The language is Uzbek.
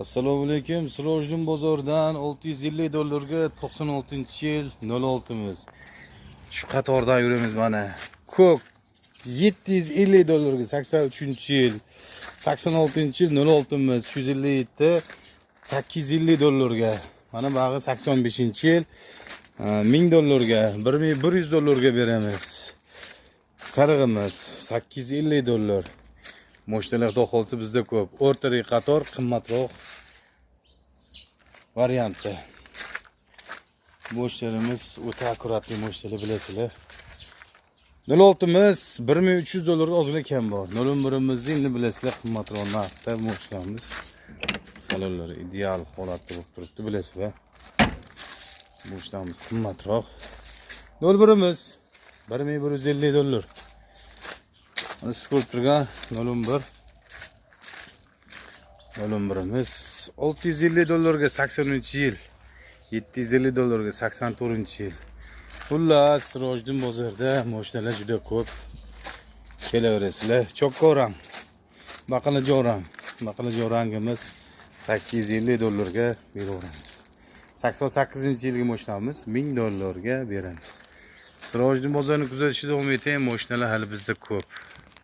Assalomu alaykum. Sirojin bozordan 650 dollarga 96-yil 06miz. Shu qatorda yuramiz mana. Ko'k 750 dollarga 83-yil 86-yil 06miz. 357 850 dollarga. Mana bag'i 85-yil 1000 dollarga, 1100 dollarga beramiz. Sarig'imiz 850 dollar. Moshtalarda qolsa bizda ko'p. O'rtaroq qator qimmatroq variantda. Moshtalarimiz o'ta akkuratli moshtalar bilasizlar. 06miz 1300 dollarga ozgina kam bor. 01imizni endi bilasizlar qimmatroq narxda moshtalarimiz. Salonlar ideal holatda bo'lib turibdi bilasizlar. Moshtalarimiz qimmatroq. 01imiz 1150 dollar. Ko'rib turgan 01imiz 650 dollarga 80-yil 750 dollarga 84-yil. Xullas Sirojiddin bozorda moshinalar juda ko'p. Kelaverasizlar. Chokkoram, baqalajo'rangimiz 850 dollarga beraveramiz. 88-yilgi moshinamiz 1000 dollarga beramiz. Sirojiddin bozorini kuzatishda davom eting. Moshinalar hali bizda ko'p.